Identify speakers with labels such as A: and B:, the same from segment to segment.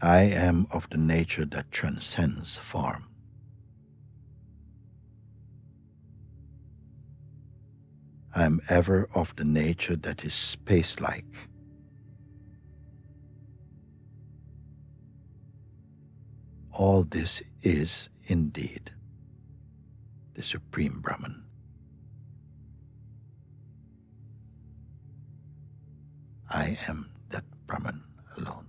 A: I am of the nature that transcends form. I am ever of the nature that is space-like. All this is indeed the Supreme Brahman. I am that Brahman alone.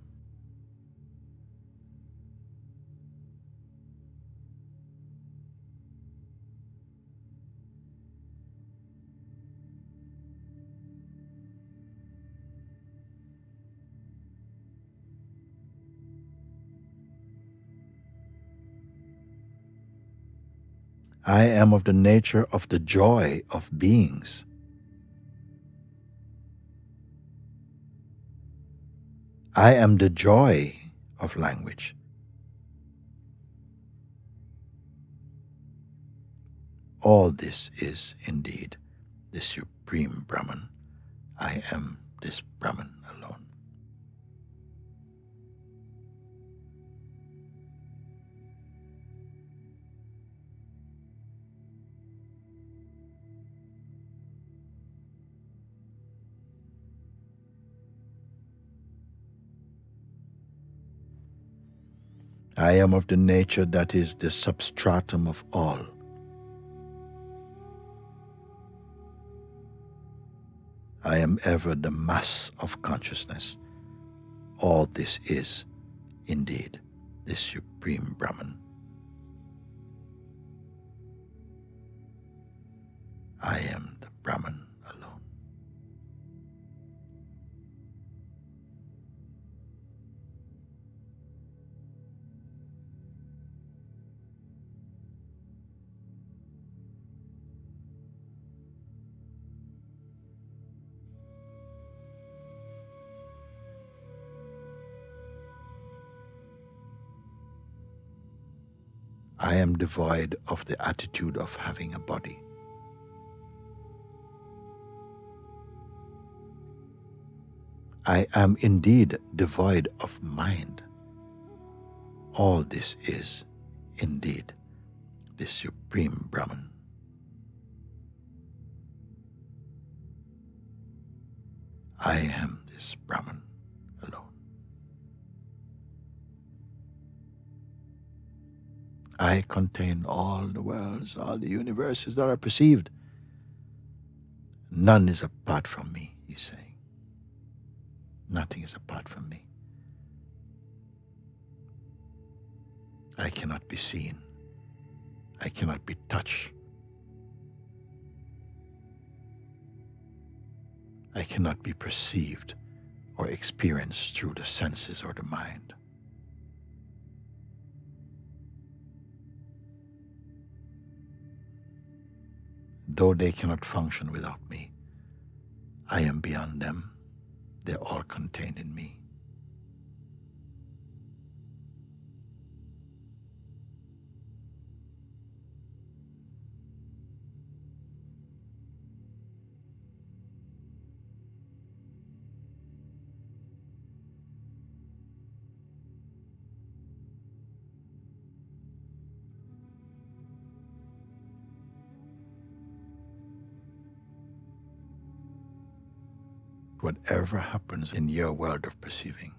A: I am of the nature of the joy of beings. I am the joy of language. All this is indeed the Supreme Brahman. I am this Brahman alone. I am of the nature that is the substratum of all. I am ever the mass of consciousness. All this is indeed the Supreme Brahman. I am the Brahman alone. I am devoid of the attitude of having a body. I am indeed devoid of mind. All this is indeed the Supreme Brahman. I am this Brahman alone. I contain all the worlds, all the universes that are perceived. None is apart from me, he's saying. Nothing is apart from me. I cannot be seen. I cannot be touched. I cannot be perceived or experienced through the senses or the mind. Though they cannot function without me, I am beyond them. They're all contained in me. Whatever happens in your world of perceiving,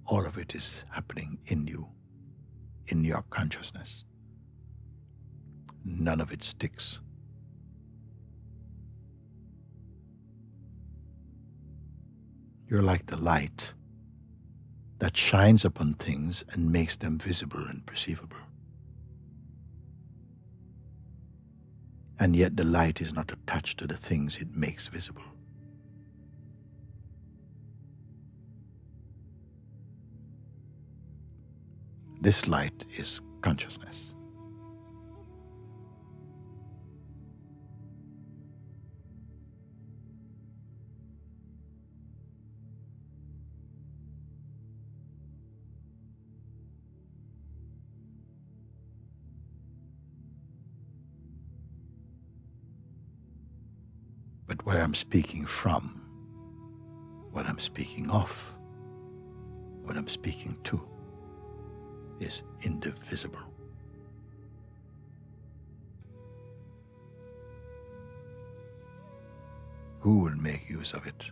A: all of it is happening in you, in your consciousness. None of it sticks. You're like the light that shines upon things and makes them visible and perceivable. And yet the light is not attached to the things it makes visible. This light is consciousness. But where I'm speaking from, what I'm speaking of, what I'm speaking to is indivisible. Who will make use of it?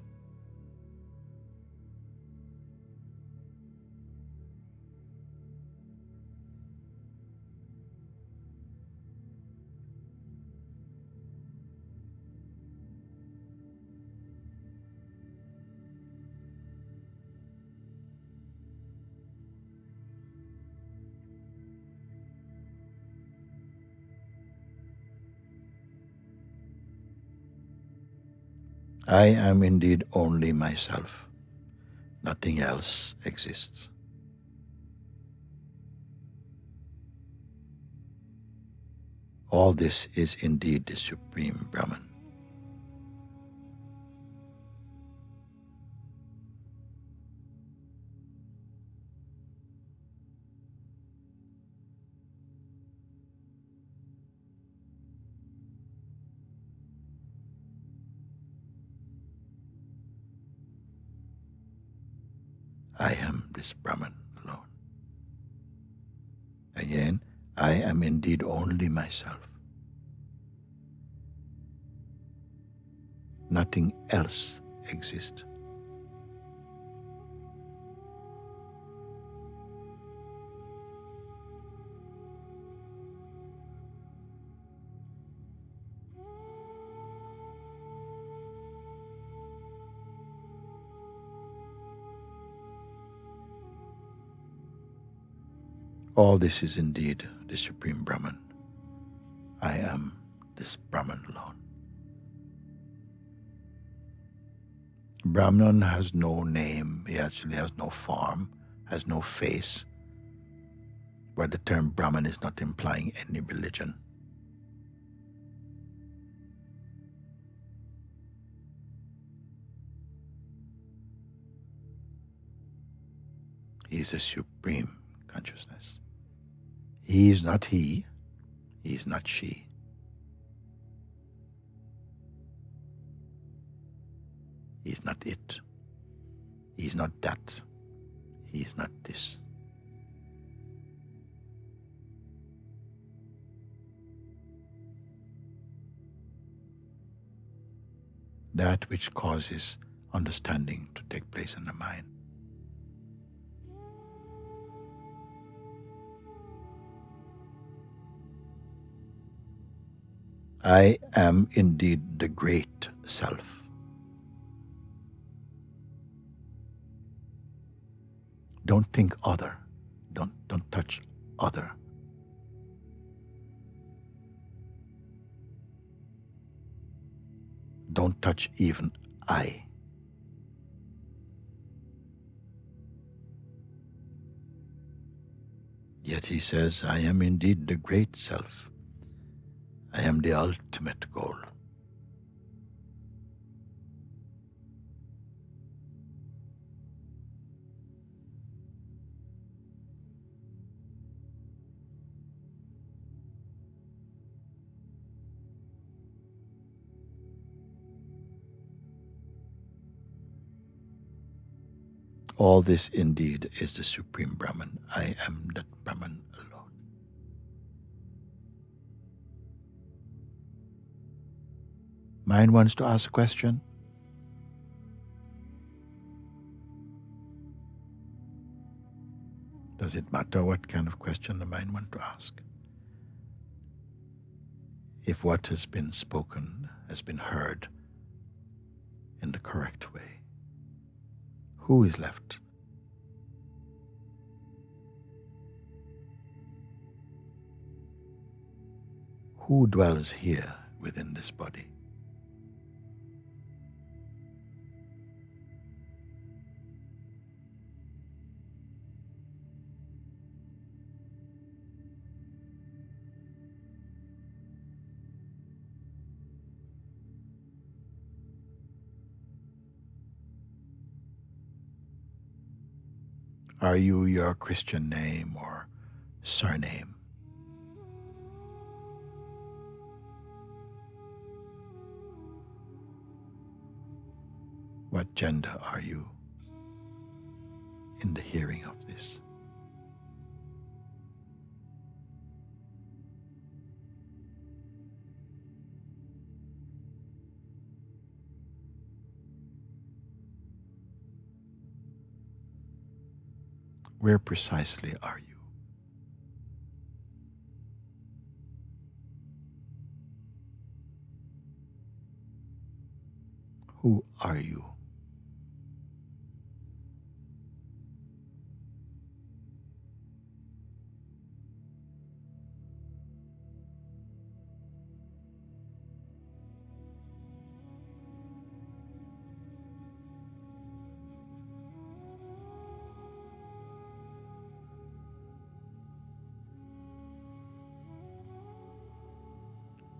A: I am indeed only myself. Nothing else exists. All this is indeed the Supreme Brahman. I am this Brahman alone. Again, I am indeed only myself. Nothing else exists. All this is indeed the Supreme Brahman. I am this Brahman alone. Brahman has no name, he actually has no form, has no face, but the term Brahman is not implying any religion. He is a supreme consciousness. He is not he is not she. He is not it. He is not that. He is not this. That which causes understanding to take place in the mind. I am indeed the great self. Don't think other. Don't touch other. Don't touch even I. Yet he says, I am indeed the great self. I am the ultimate goal. All this indeed is the Supreme Brahman. I am that Brahman alone. Mind wants to ask a question? Does it matter what kind of question the mind wants to ask? If what has been spoken has been heard in the correct way, who is left? Who dwells here within this body? Are you your Christian name or surname? What gender are you? in the hearing of this. Where precisely are you? Who are you?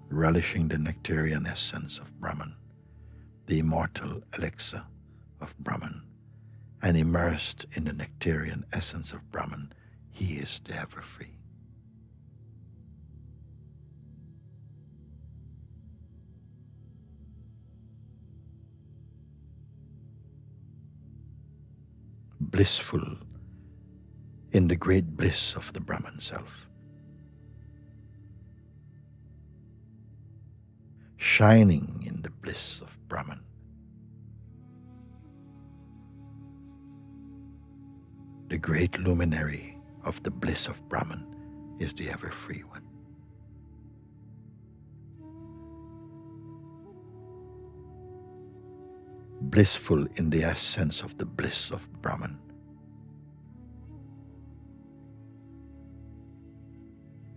A: Relishing the nectarian essence of Brahman, the immortal elixir of Brahman, and immersed in the nectarian essence of Brahman, he is the ever-free. Blissful in the great bliss of the Brahman self, shining in the bliss of Brahman, the great luminary of the bliss of Brahman is the ever-free one. Blissful in the essence of the bliss of Brahman,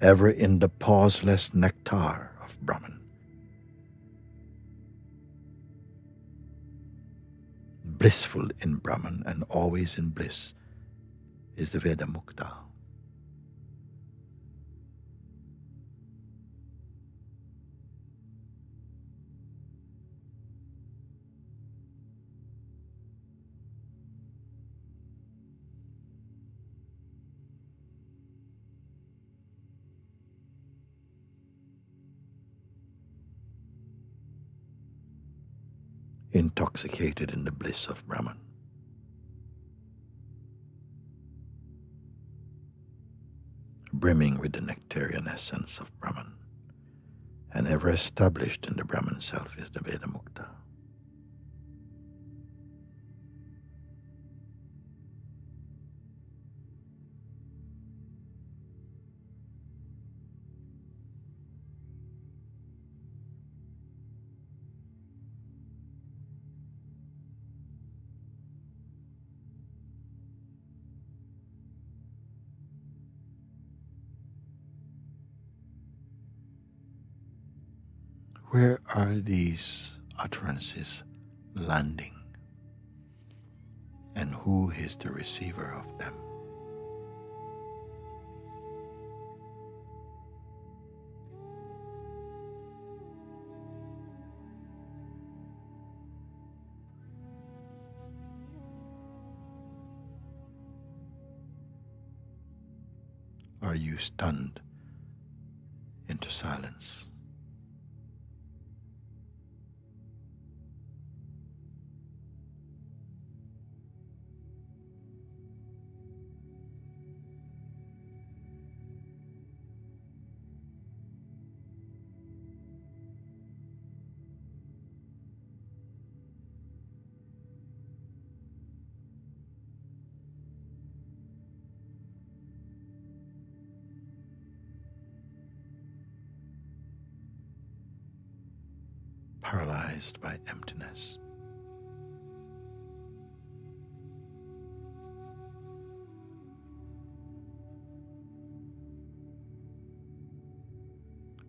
A: ever in the pauseless nectar of Brahman, blissful in Brahman and always in bliss is the Vedamukta. Intoxicated in the bliss of Brahman, brimming with the nectarian essence of Brahman, and ever established in the Brahman self is the Vedamukta. Where are these utterances landing? And who is the receiver of them? Are you stunned into silence? Paralyzed by emptiness?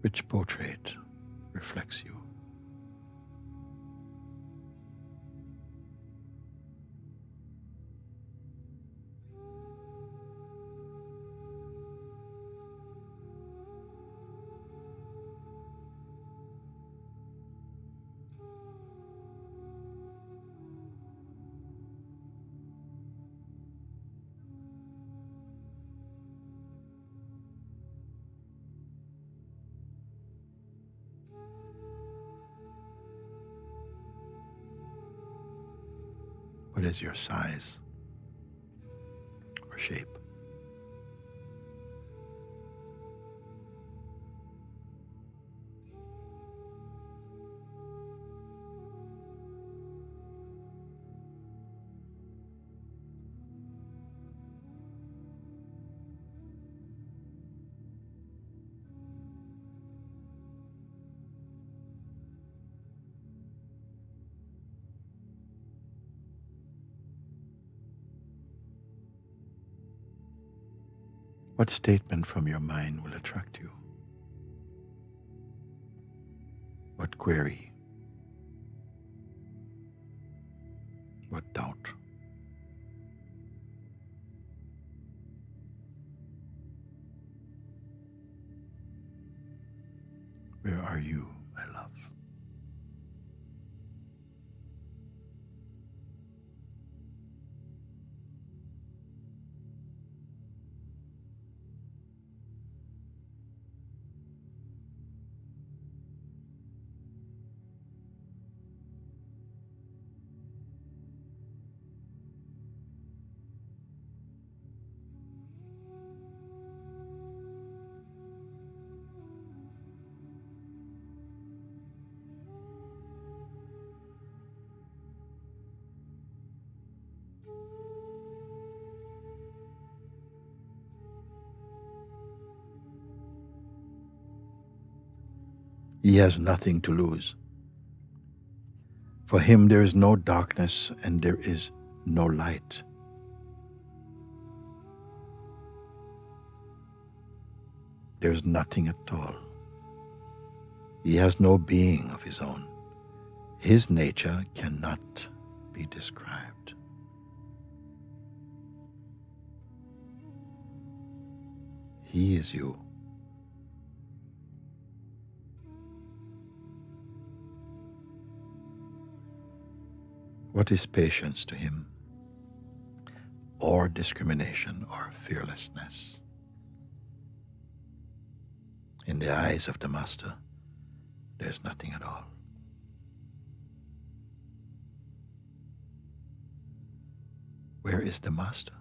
A: Which portrait reflects you? What is your size? shape. What statement from your mind will attract you? What query? What doubt? Where are you, my love? He has nothing to lose. For him there is no darkness and there is no light. There is nothing at all. He has no being of his own. His nature cannot be described. He is you. What is patience to him? Or discrimination or fearlessness? In the eyes of the Master, there's nothing at all. Where is the Master?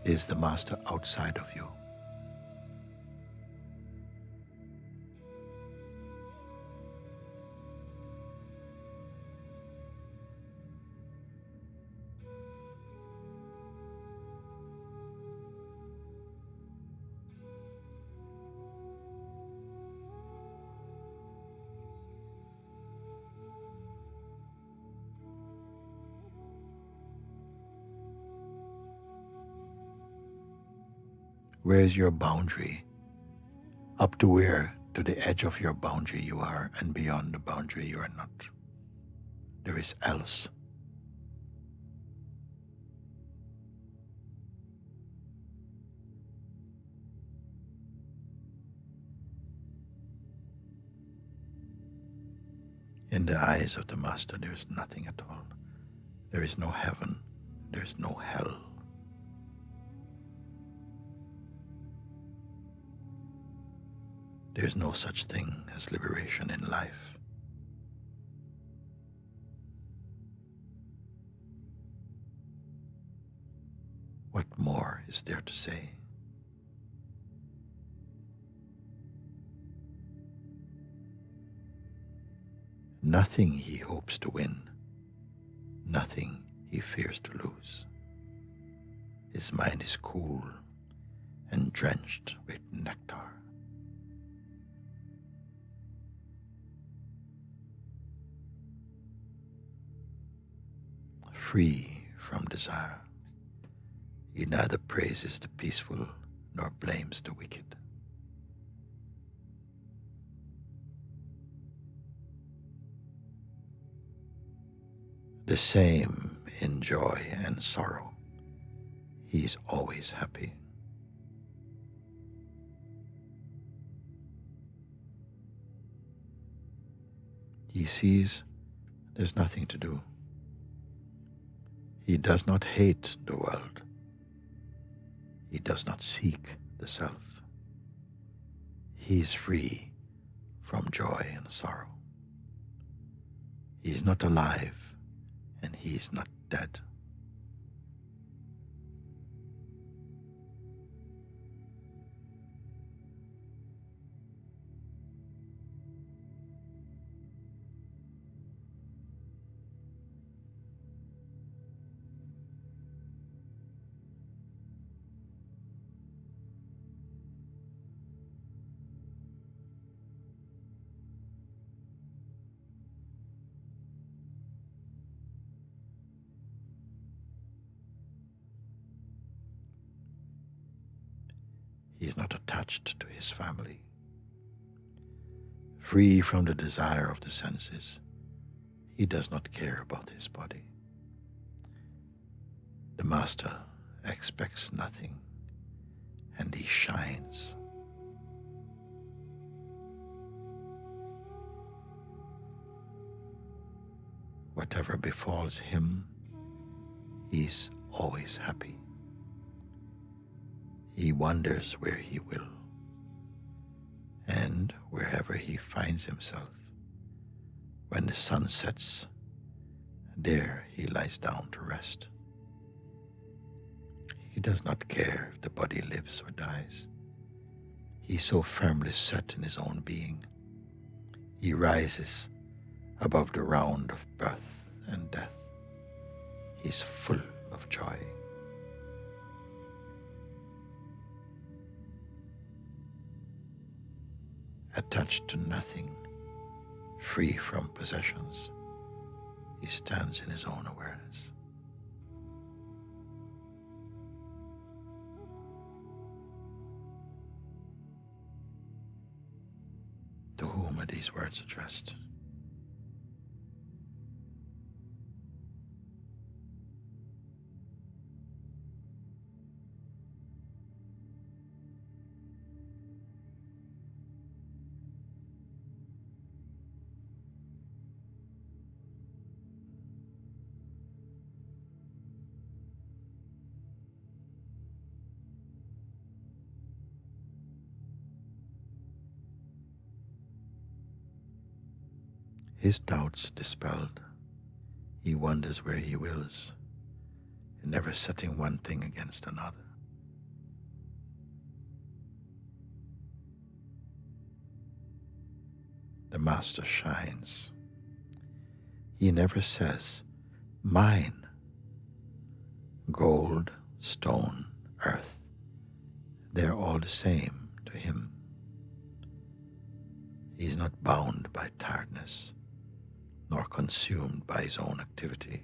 A: Is the Master outside of you? Where is your boundary? Up to where? To the edge of your boundary you are, and beyond the boundary you are not. There is else. In the eyes of the Master there is nothing at all. There is no heaven. There is no hell. There is no such thing as liberation in life. What more is there to say? Nothing he hopes to win, nothing he fears to lose. His mind is cool and drenched with nectar. Free from desire, he neither praises the peaceful nor blames the wicked. The same in joy and sorrow, he's always happy. He sees there's nothing to do. He does not hate the world. He does not seek the self. He is free from joy and sorrow. He is not alive, and he is not dead. He is not attached to his family. Free from the desire of the senses, he does not care about his body. The master expects nothing, and he shines. Whatever befalls him, he's always happy. He wanders where he will, and wherever he finds himself, when the sun sets, there he lies down to rest. He does not care if the body lives or dies. He's so firmly set in his own being. He rises above the round of birth and death. He's full of joy. Attached to nothing, free from possessions, he stands in his own awareness. To whom are these words addressed? His doubts dispelled, he wanders where he wills, never setting one thing against another. The master shines. He never says, mine. Gold, stone, earth, they're all the same to him. He is not bound by tiredness, nor consumed by his own activity.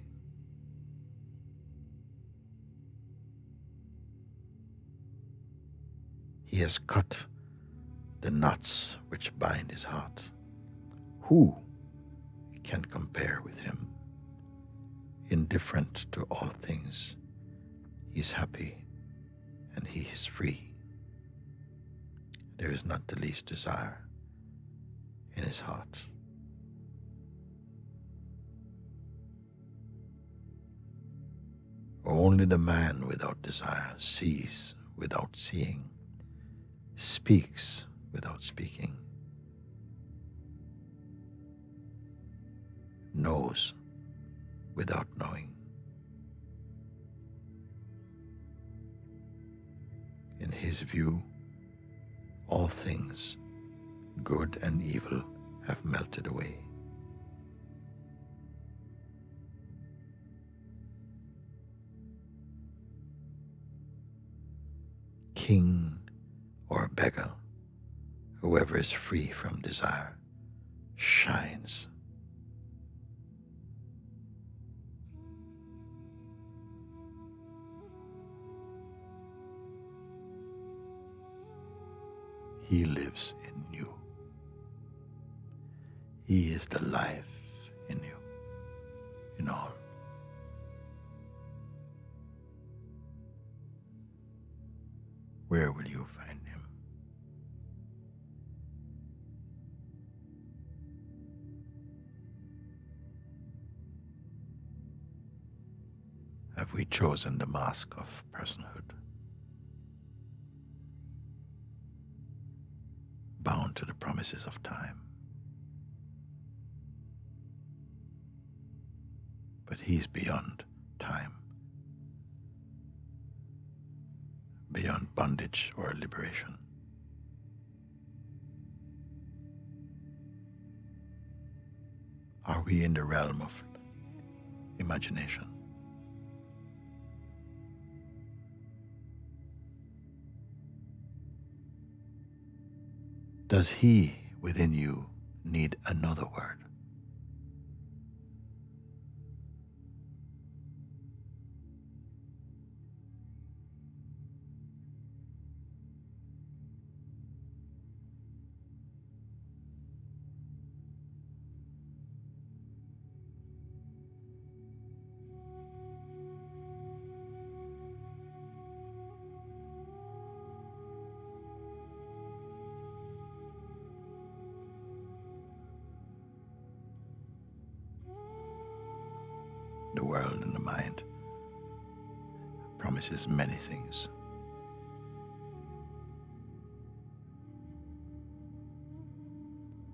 A: He has cut the knots which bind his heart. Who can compare with him? Indifferent to all things, he is happy and he is free. There is not the least desire in his heart. Only the man without desire sees without seeing, speaks without speaking, knows without knowing. In his view, all things, good and evil, have melted away. King or beggar, whoever is free from desire, shines. He lives in you. He is the life in you, in all. where will you find him? Have we chosen the mask of personhood, bound to the promises of time? But he's beyond time, beyond bondage or liberation. Are we in the realm of imagination? Does he within you need another word? The world and the mind promises many things.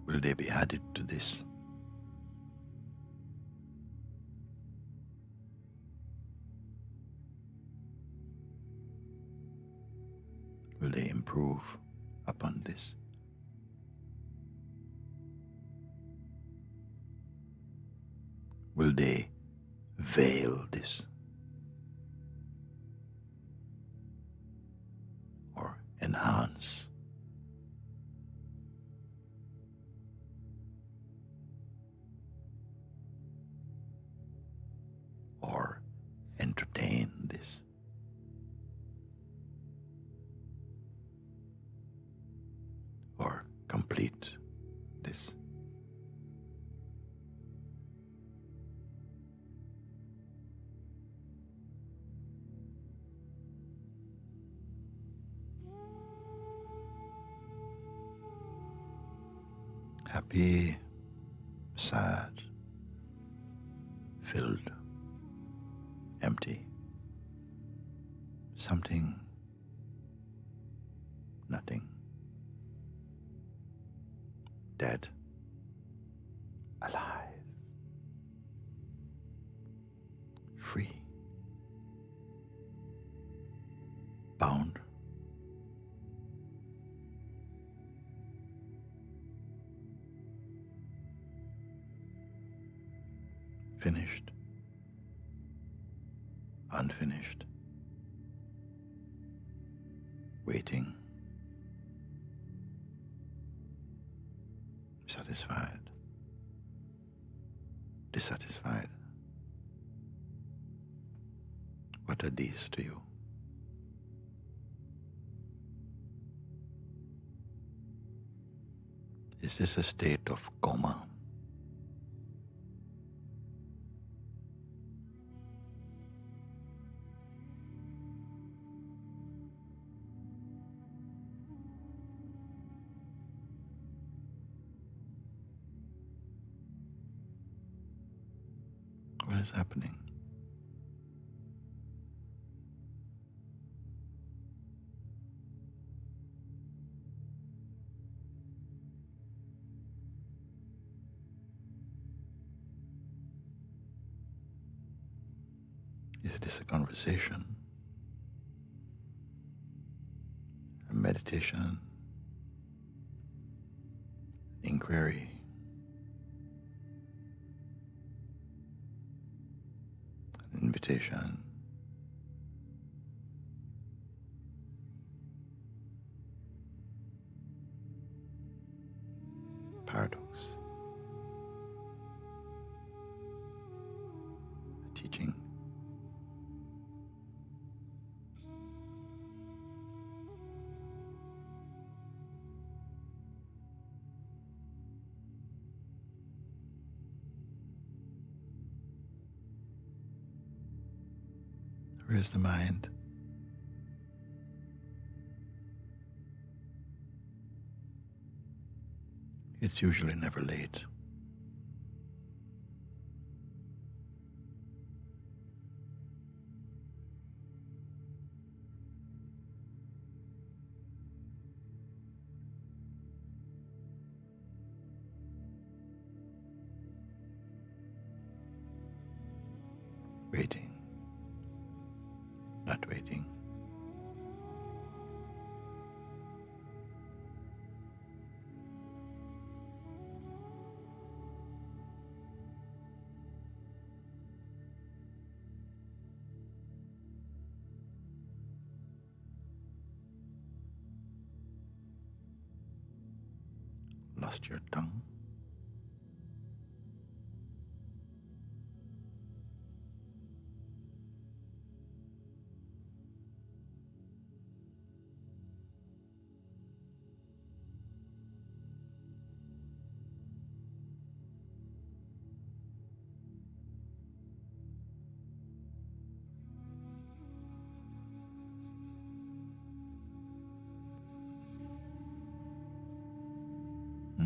A: Will they be added to this? Will they improve upon this? Will they veil this? Or enhance? Or entertain this? Or complete this? Happy, sad, filled, empty, something, nothing, dead, alive, free, bound, finished, unfinished, waiting, satisfied, dissatisfied. What are these to you? Is this a state of coma? What is happening? Is this a conversation? A meditation? Inquiry? An invitation? Paradox? A teaching? Where is the mind? It's usually never late. Waiting, not waiting. Lost your tongue?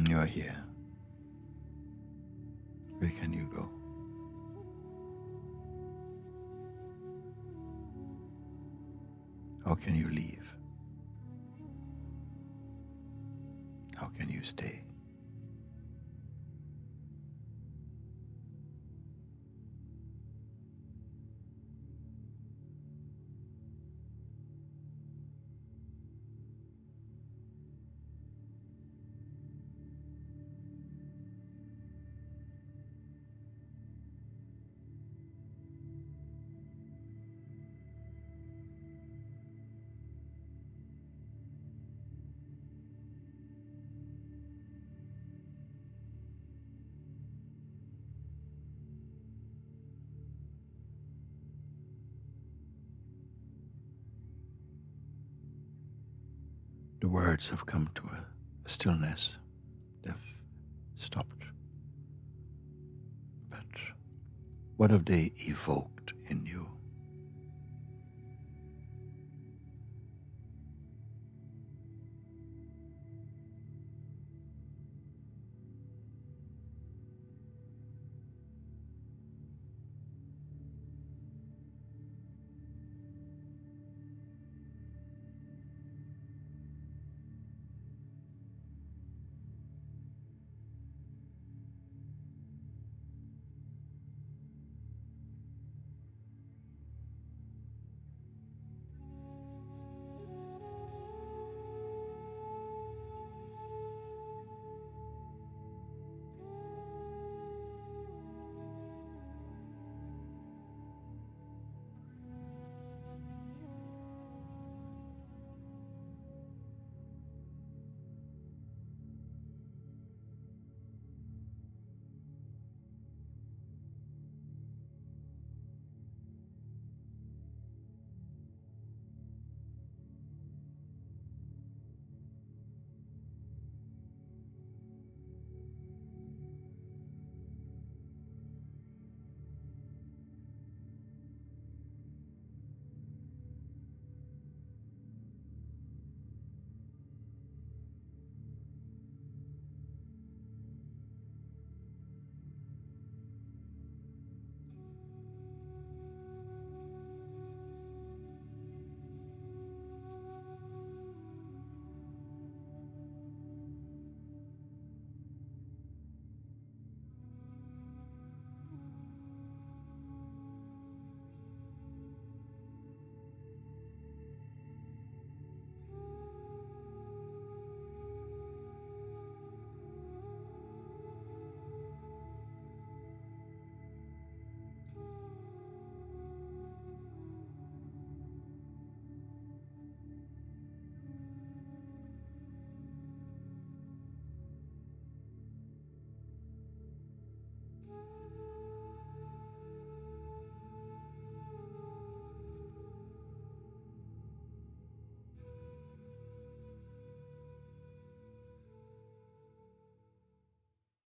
A: You're here. Where can you go? How can you leave? How can you stay? The words have come to a stillness. They've stopped. But what have they evoked in you?